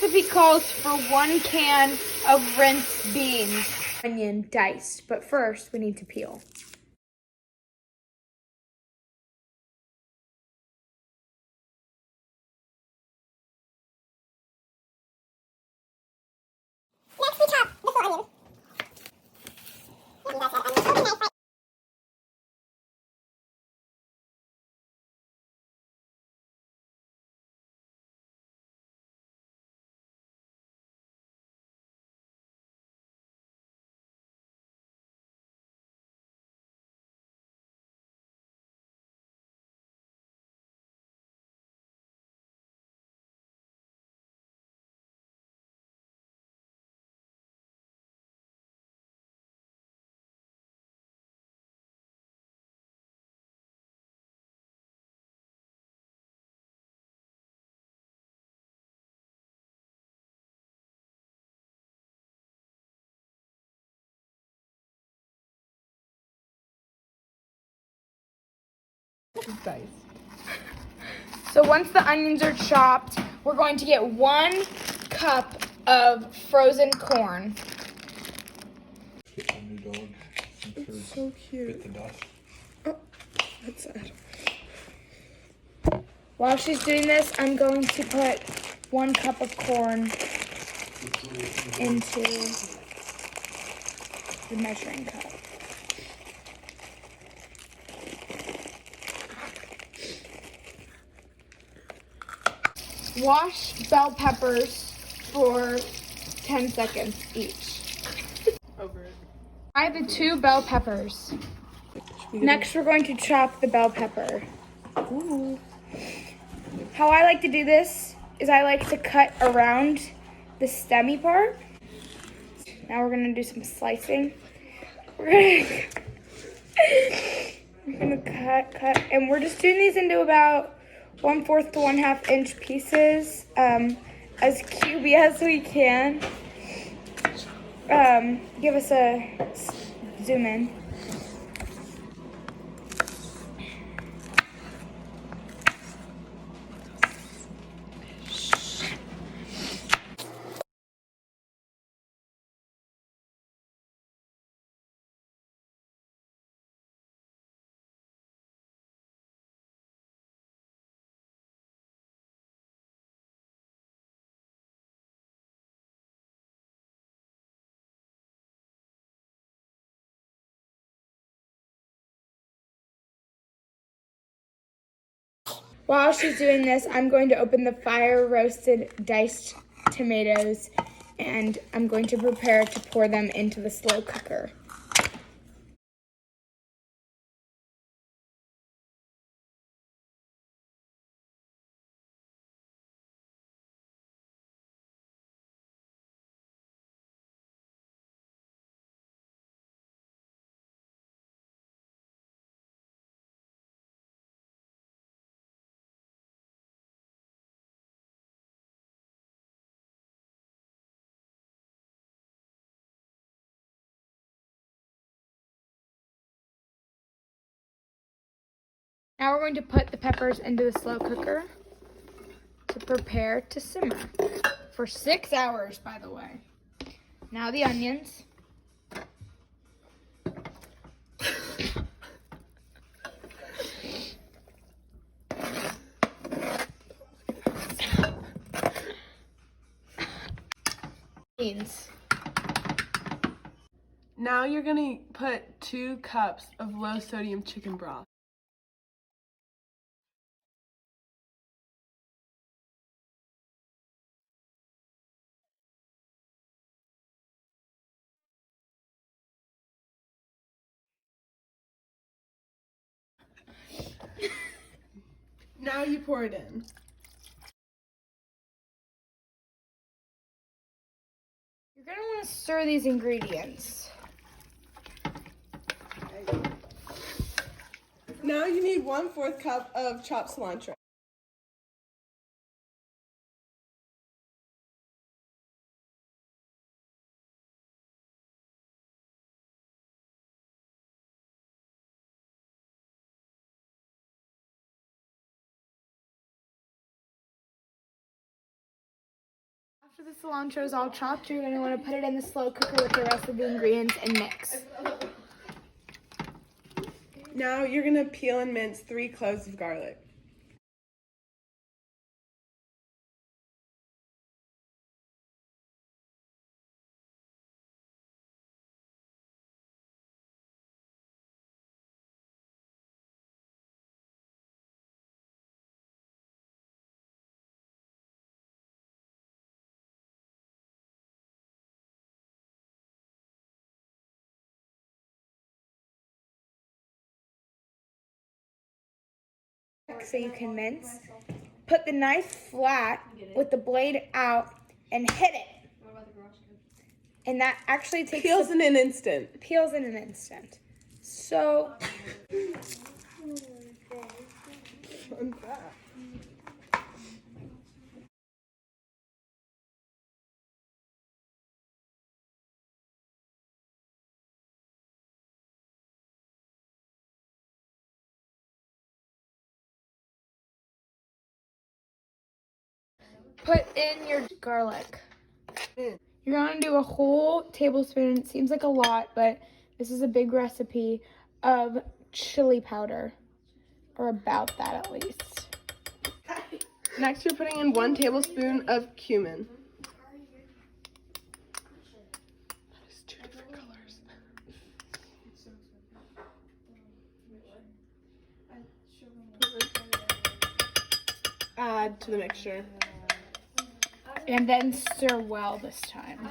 recipe calls for 1 can of rinsed beans. Onion diced, but first we need to peel. Next, we chop the full onion. Diced. So once the onions are chopped, we're going to get 1 cup of frozen corn. Get a new dog. It's so cute. Bit the dust. Oh, that's sad. While she's doing this, I'm going to put 1 cup of corn into the measuring cup. Wash bell peppers for 10 seconds each. Over it. Fry the 2 bell peppers. Next, we're going to chop the bell pepper. Ooh. How I like to do this is I like to cut around the stemmy part. Now we're gonna do some slicing. We're gonna cut, and we're just doing these into about 1/4 to 1/2 inch pieces, as cubey as we can. Give us a zoom in. While she's doing this, I'm going to open the fire roasted diced tomatoes, and I'm going to prepare to pour them into the slow cooker. Now we're going to put the peppers into the slow cooker to prepare to simmer for 6 hours, by the way. Now the onions. Beans. Now you're gonna put 2 cups of low sodium chicken broth. Now you pour it in. You're going to want to stir these ingredients. Now you need 1/4 cup of chopped cilantro. After the cilantro is all chopped, you're going to want to put it in the slow cooker with the rest of the ingredients and mix. Now you're gonna peel and mince 3 cloves of garlic. So you can mince. Put the knife flat with the blade out and hit it. And that actually takes Peels in an instant. peels in an instant. So put in your garlic. You're gonna do a whole tablespoon. It seems like a lot, but this is a big recipe of chili powder, or about that at least. Next, you're putting in 1 tablespoon of cumin. That is 2 different colors. Add to the mixture. And then stir well this time.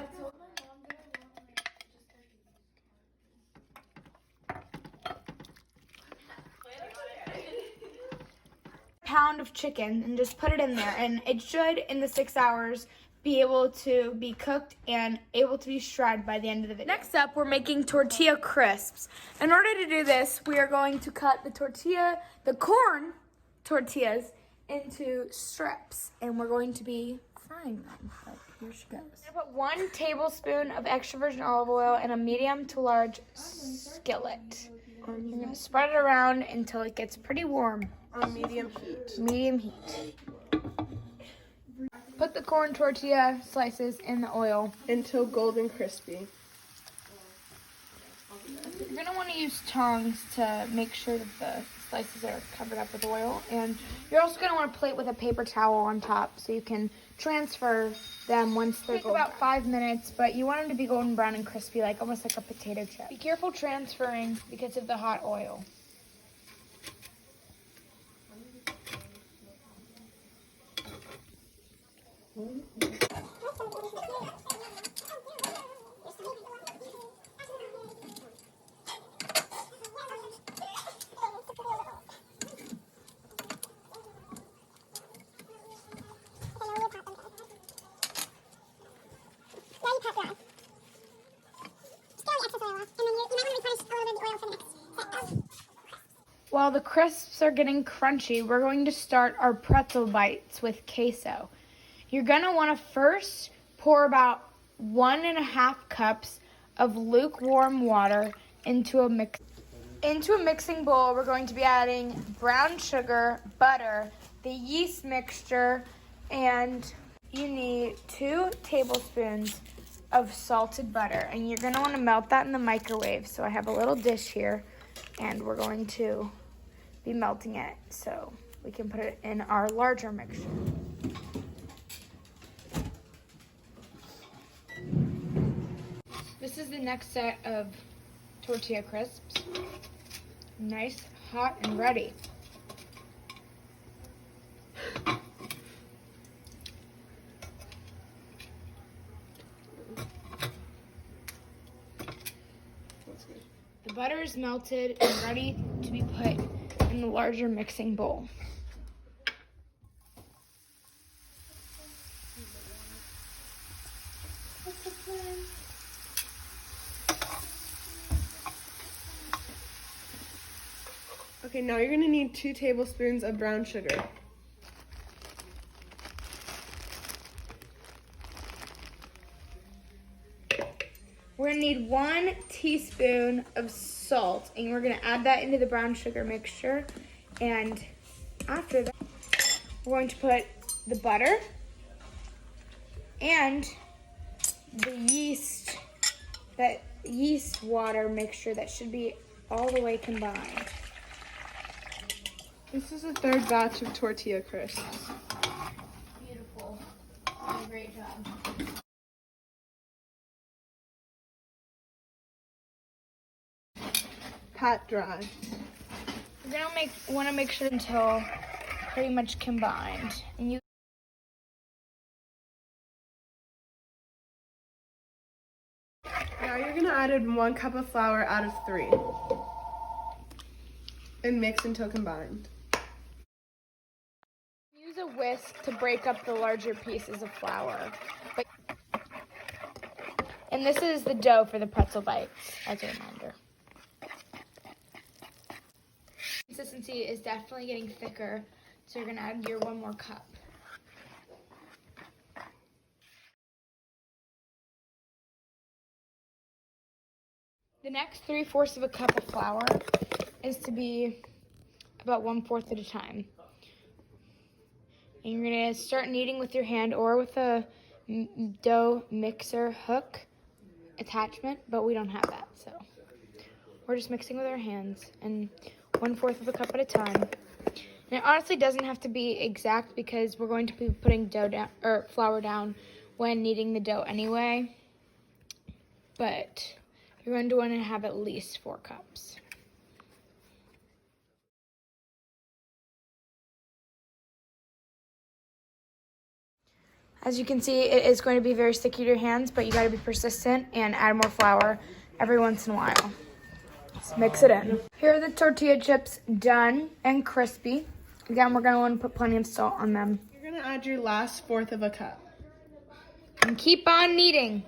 Pound of chicken and just put it in there, and it should in the 6 hours be able to be cooked and able to be shredded by the end of the video. Next up, we're making tortilla crisps. In order to do this, we are going to cut the corn tortillas into strips, and we're going to be frying them. But here she goes. I'm gonna put 1 tablespoon of extra virgin olive oil in a medium to large skillet. You're gonna spread it around until it gets pretty warm. On medium heat. Medium heat. Put the corn tortilla slices in the oil. Until golden crispy. You're gonna want to use tongs to make sure that the slices are covered up with oil, and you're also gonna want to plate with a paper towel on top so you can transfer them once they're golden. Take about 5 minutes, but you want them to be golden brown and crispy, like almost like a potato chip. Be careful transferring because of the hot oil. While the crisps are getting crunchy, we're going to start our pretzel bites with queso. You're going to want to first pour about 1.5 cups of lukewarm water into a mixing bowl. We're going to be adding brown sugar, butter, the yeast mixture, and you need 2 tablespoons of salted butter. And you're going to want to melt that in the microwave. So I have a little dish here, and we're going to be melting it so we can put it in our larger mixture. This is the next set of tortilla crisps. Nice, hot, and ready. The butter is melted and ready to be put in the larger mixing bowl. Okay, now you're going to need 2 tablespoons of brown sugar. We're gonna need 1 teaspoon of salt, and we're gonna add that into the brown sugar mixture. And after that, we're going to put the butter And the yeast water mixture that should be all the way combined. This is the third batch of tortilla crisps. Beautiful. Great job. Pat dry. We're gonna want to make sure until pretty much combined. And you Now you're gonna add in 1 cup of flour out of 3. And mix until combined. use a whisk to break up the larger pieces of flour. And this is the dough for the pretzel bites, as a reminder. Consistency is definitely getting thicker, so you're gonna add your 1 more cup. The next 3/4 of a cup of flour is to be about 1/4 at a time. And you're gonna start kneading with your hand or with a dough mixer hook attachment, but we don't have that, so we're just mixing with our hands and 1/4 of a cup at a time. And it honestly doesn't have to be exact because we're going to be putting dough down or flour down when kneading the dough anyway. But you're going to want to have at least 4 cups. As you can see, it is going to be very sticky to your hands, but you got to be persistent and add more flour every once in a while. Just mix it in. Here are the tortilla chips done and crispy. Again, we're going to want to put plenty of salt on them. You're gonna add your last 1/4 of a cup. And keep on kneading.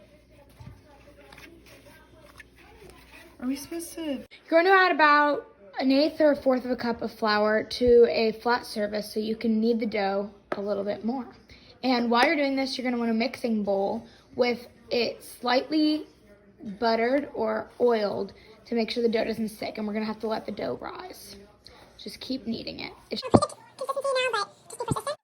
Are we supposed to? You're going to add about 1/8 or 1/4 of a cup of flour to a flat surface so you can knead the dough a little bit more. And while you're doing this, you're going to want a mixing bowl with it slightly buttered or oiled to make sure the dough doesn't stick. And we're going to have to let the dough rise. Just keep kneading it. Consistency now, but just be persistent.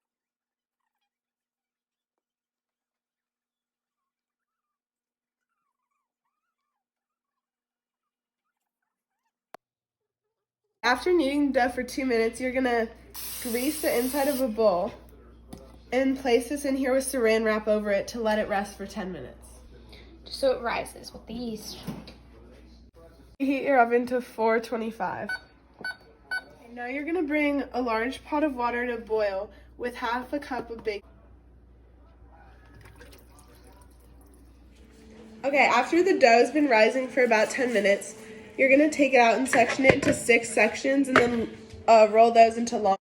After kneading the dough for 2 minutes, you're gonna grease the inside of a bowl and place this in here with saran wrap over it to let it rest for 10 minutes. Just so it rises with the yeast. Heat your oven to 425. And now you're gonna bring a large pot of water to boil with 1/2 cup of baking. Okay, after the dough's been rising for about 10 minutes, you're gonna take it out and section it into 6 sections and then roll those into long.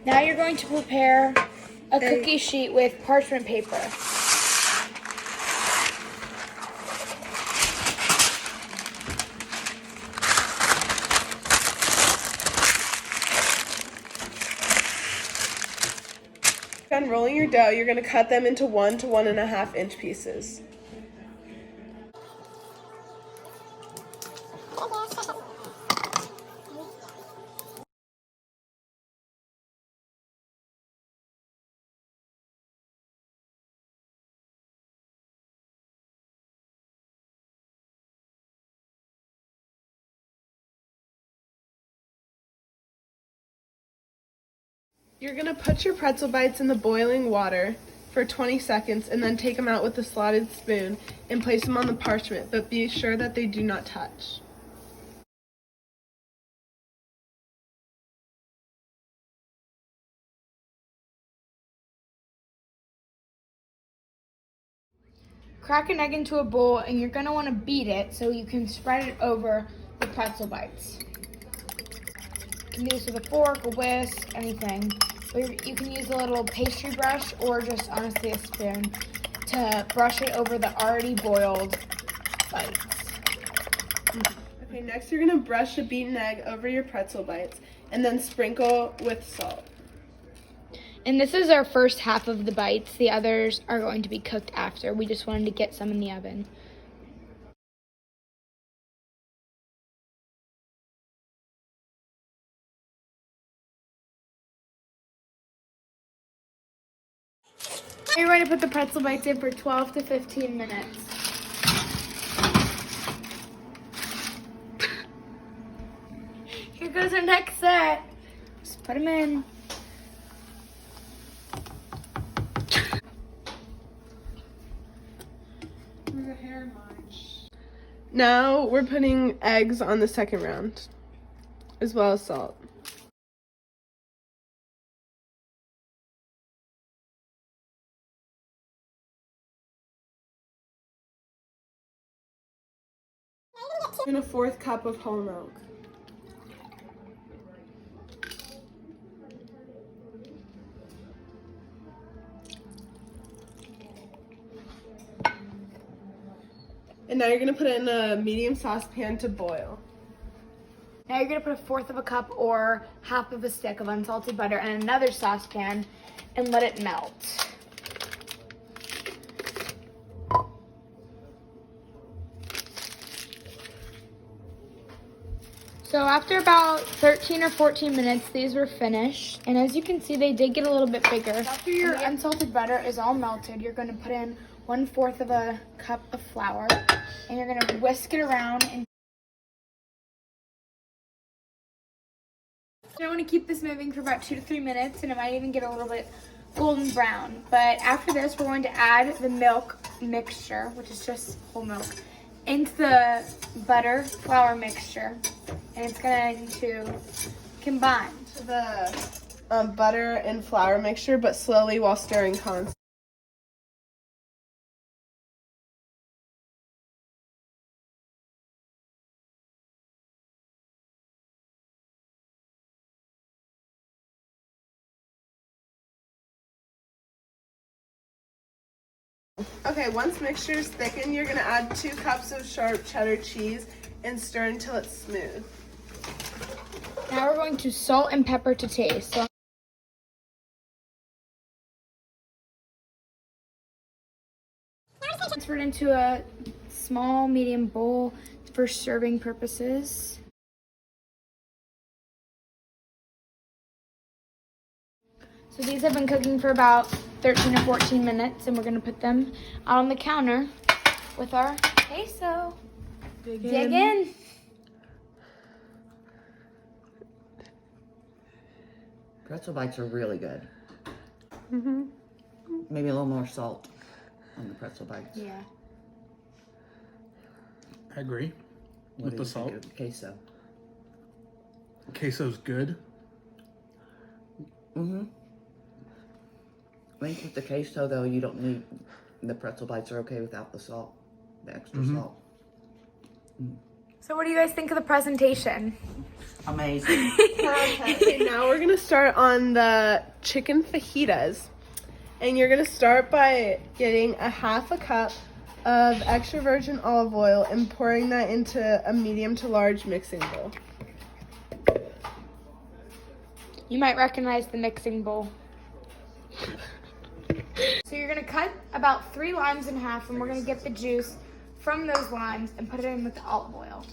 Now you're going to prepare a cookie sheet with parchment paper. Done rolling your dough, you're gonna cut them into 1 to 1.5 inch pieces. You're gonna put your pretzel bites in the boiling water for 20 seconds and then take them out with a slotted spoon and place them on the parchment, but be sure that they do not touch. crack an egg into a bowl, and you're gonna wanna beat it so you can spread it over the pretzel bites. You can do this with a fork, a whisk, anything. Or you can use a little pastry brush or just honestly a spoon to brush it over the already boiled bites. Okay, next you're gonna brush a beaten egg over your pretzel bites and then sprinkle with salt. And this is our first half of the bites. The others are going to be cooked after. We just wanted to get some in the oven. You're going to put the pretzel bites in for 12 to 15 minutes. Here goes our next set. Just put them in. Now we're putting eggs on the second round, as well as salt. And a 1/4 cup of whole milk. And now you're gonna put it in a medium saucepan to boil. Now you're gonna put a 1/4 of a cup or half of a stick of unsalted butter in another saucepan and let it melt. So after about 13 or 14 minutes, these were finished. And as you can see, they did get a little bit bigger. After your unsalted butter is all melted, you're gonna put in 1/4 of a cup of flour and you're gonna whisk it around. And I want to keep this moving for about 2 to 3 minutes, and it might even get a little bit golden brown. But after this, we're going to add the milk mixture, which is just whole milk, into the butter flour mixture, and it's going to combine. The butter and flour mixture, but slowly while stirring constantly. Okay, once mixture is thickened, you're gonna add 2 cups of sharp cheddar cheese and stir until it's smooth. Now we're going to salt and pepper to taste. So transfer it into a small, medium bowl for serving purposes. So these have been cooking for about 13 or 14 minutes, and we're gonna put them out on the counter with our queso. Dig in. Pretzel bites are really good. Maybe a little more salt on the pretzel bites. Yeah. I agree What with do the you think salt. of the queso? Queso's good. I think with the queso though, you don't need, the pretzel bites are okay without the salt, the extra salt. So what do you guys think of the presentation? Amazing. Okay, now we're gonna start on the chicken fajitas. And you're gonna start by getting a 1/2 cup of extra virgin olive oil and pouring that into a medium to large mixing bowl. You might recognize the mixing bowl. So you're gonna cut about 3 limes in half, and we're gonna get the juice from those limes and put it in with the olive oil.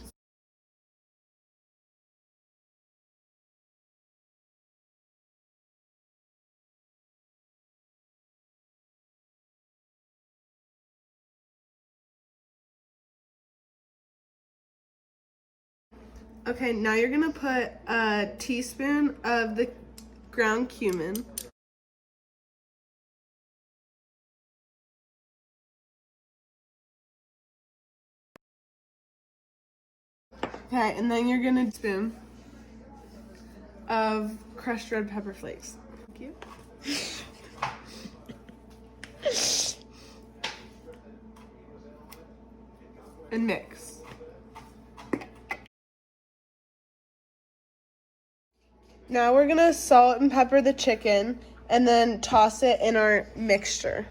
Okay, now you're gonna put a teaspoon of the ground cumin. Okay, and then you're gonna spoon of crushed red pepper flakes. Thank you. and mix. Now we're gonna salt and pepper the chicken and then toss it in our mixture.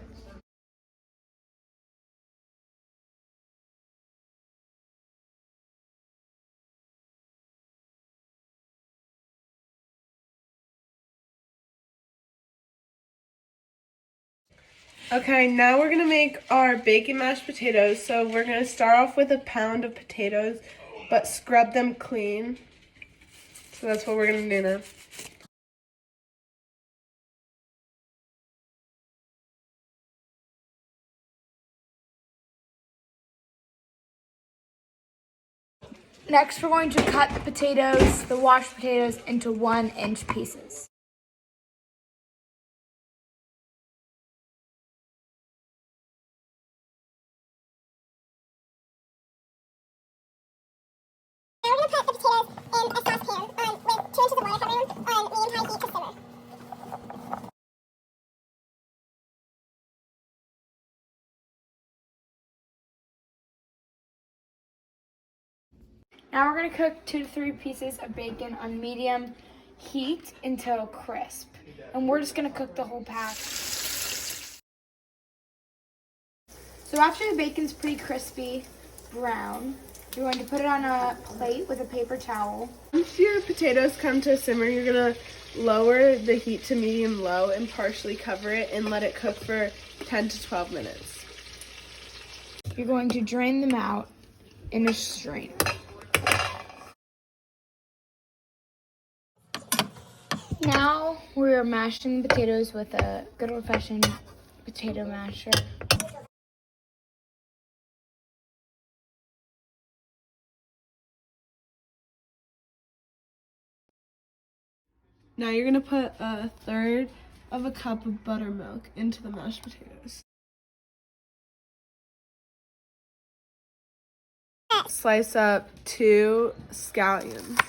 Okay, now we're gonna make our bacon mashed potatoes. So we're gonna start off with a pound of potatoes, but scrub them clean. So that's what we're gonna do now. Next, we're going to cut the potatoes, the washed potatoes, into 1-inch pieces. Now we're going to put the potatoes in a saucepan with 2 inches of water from room on medium-high heat to simmer. Now we're going to cook 2 to 3 pieces of bacon on medium heat until crisp. And we're just going to cook the whole pack. So after the bacon's pretty crispy brown, you're going to put it on a plate with a paper towel. Once your potatoes come to a simmer, you're gonna lower the heat to medium low and partially cover it and let it cook for 10 to 12 minutes. You're going to drain them out in a strainer. Now we're mashing the potatoes with a good old-fashioned potato masher. Now you're gonna put 1/3 of a cup of buttermilk into the mashed potatoes. Slice up 2 scallions.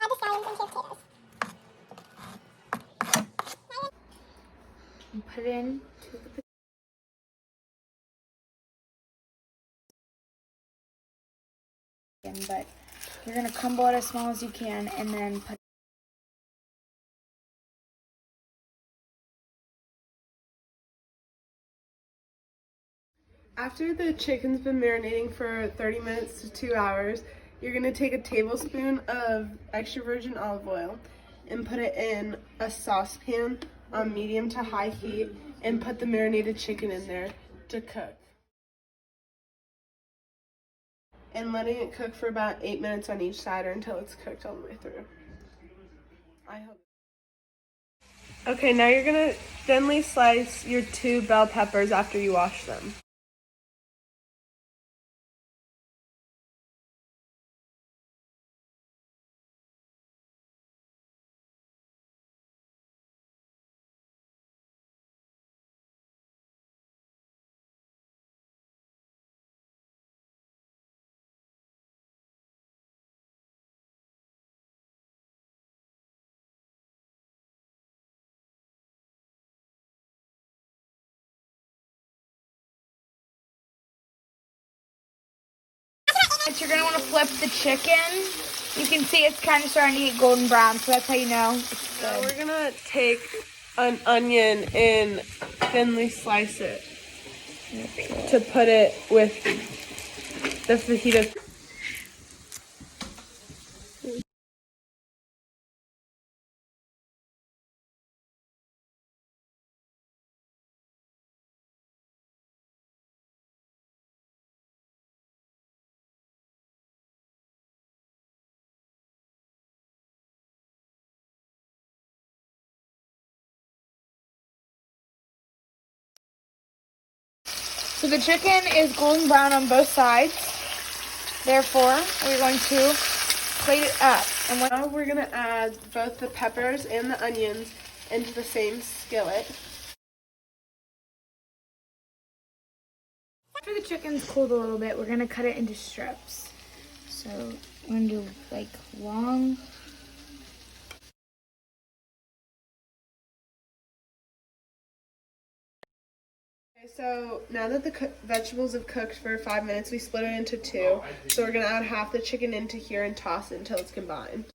Add the scallions into your potatoes. And put it in to the but you're going to crumble it as small as you can and then put After the chicken's been marinating for 30 minutes to 2 hours, you're gonna take a tablespoon of extra virgin olive oil and put it in a saucepan on medium to high heat and put the marinated chicken in there to cook. And letting it cook for about 8 minutes on each side or until it's cooked all the way through. I hope. Okay, now you're gonna thinly slice your 2 bell peppers after you wash them. You're going to want to flip the chicken. You can see it's kind of starting to get golden brown, so that's how you know it's Now good. we're gonna take an onion and thinly slice it to put it with the fajitas. So the chicken is golden brown on both sides. Therefore, we're going to plate it up. And Now we're gonna add both the peppers and the onions into the same skillet. after the chicken's cooled a little bit, we're going to cut it into strips. So we're going to do like long So now that the vegetables have cooked for 5 minutes, we split it into two. So we're gonna add half the chicken into here and toss it until it's combined.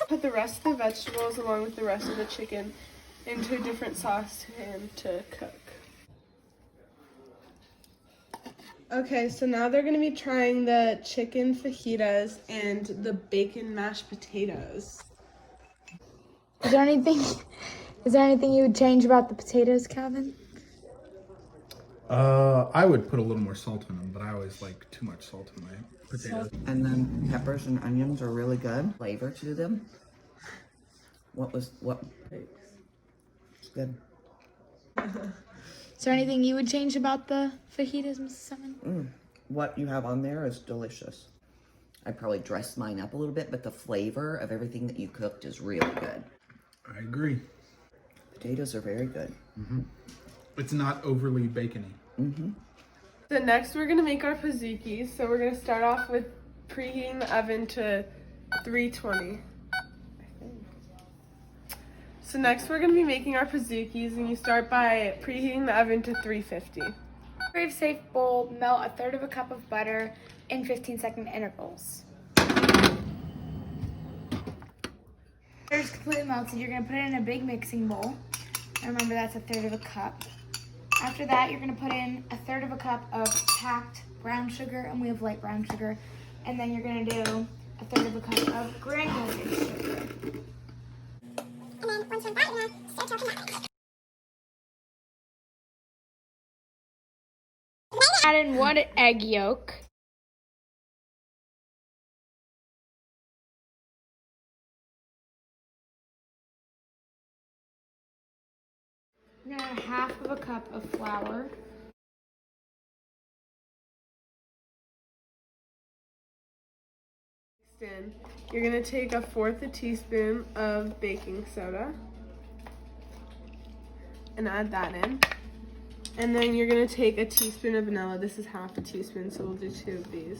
Put the rest of the vegetables along with the rest of the chicken into a different saucepan to cook. Okay, so now they're gonna be trying the chicken fajitas and the bacon mashed potatoes. Is there anything you would change about the potatoes, Calvin? I would put a little more salt in them, but I always like too much salt in my potatoes. And then peppers and onions are really good. Flavor to them. What? It's good. Is there anything you would change about the fajitas, Mrs. Suttman? What you have on there is delicious. I probably dressed mine up a little bit, but the flavor of everything that you cooked is really good. I agree. Potatoes are very good. It's not overly bacony. So next we're gonna make our pizookies. So we're gonna start off with preheating the oven to 320. So next we're gonna be making our pizookies, and you start by preheating the oven to 350. Microwave safe bowl, melt a third of a cup of butter in 15-second intervals. Butter's completely melted. You're gonna put it in a big mixing bowl. And remember, that's a third of a cup. After that, you're gonna put in a third of a cup of packed brown sugar, and we have light brown sugar. And then you're gonna do a third of a cup of granulated sugar. And then once you're done, you're gonna stir till combined. Add in 1 egg yolk. Now half of a cup of flour. You're gonna take 1/4 teaspoon of baking soda and add that in. And then you're gonna take a teaspoon of vanilla. This is half a teaspoon, so we'll do 2 of these.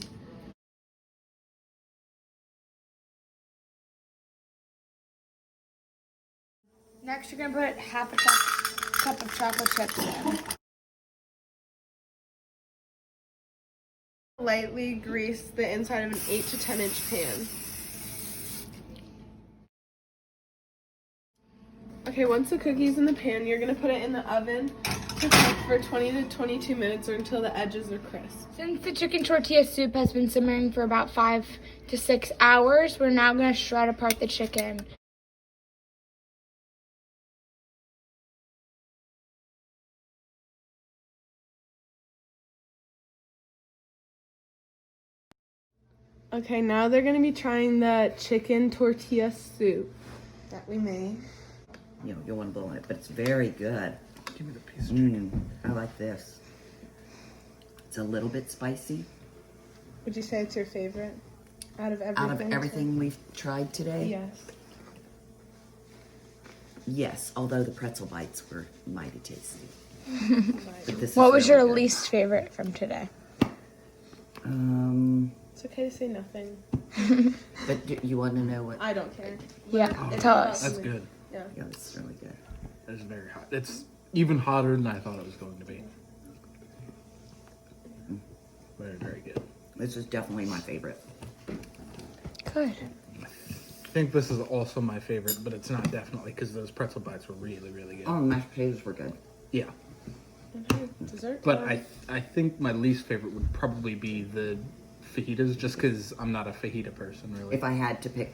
Next, you're gonna put half a cup of chocolate chips in. Lightly grease the inside of an 8 to 10 inch pan. Okay, once the cookie's in the pan, you're gonna put it in the oven to cook for 20 to 22 minutes or until the edges are crisp. Since the chicken tortilla soup has been simmering for about 5 to 6 hours, we're now gonna shred apart the chicken. Okay, now they're gonna be trying the chicken tortilla soup that we made. You know, you'll want to blow on it, but it's very good. Give me the piece of chicken. I like this. It's a little bit spicy. Would you say it's your favorite out of everything? Out of everything we've tried today? Yes. Yes, although the pretzel bites were mighty tasty. But this What is was really your good. least favorite from today? It's okay to say nothing. But do you want to know what? I don't care. Yeah, tell us. That's good. Yeah. Yeah, it's really good. It's very hot. It's even hotter than I thought it was going to be. Very, very good. This is definitely my favorite. Good. I think this is also my favorite, but it's not definitely because those pretzel bites were really, really good. Oh, the mashed potatoes were good. Yeah. Dessert? But I think my least favorite would probably be the fajitas, just because I'm not a fajita person, really. If I had to pick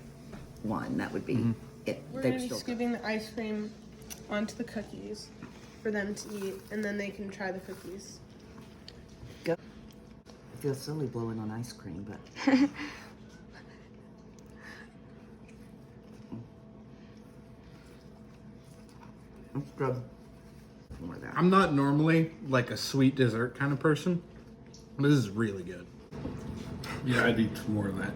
one, that would be it. We're They're gonna be still scooping the ice cream onto the cookies for them to eat, and then they can try the cookies. good. I feel silly blowing on ice cream, but it's good. More of that. I'm not normally like a sweet dessert kind of person. This is really good. Yeah, I'd eat more of that.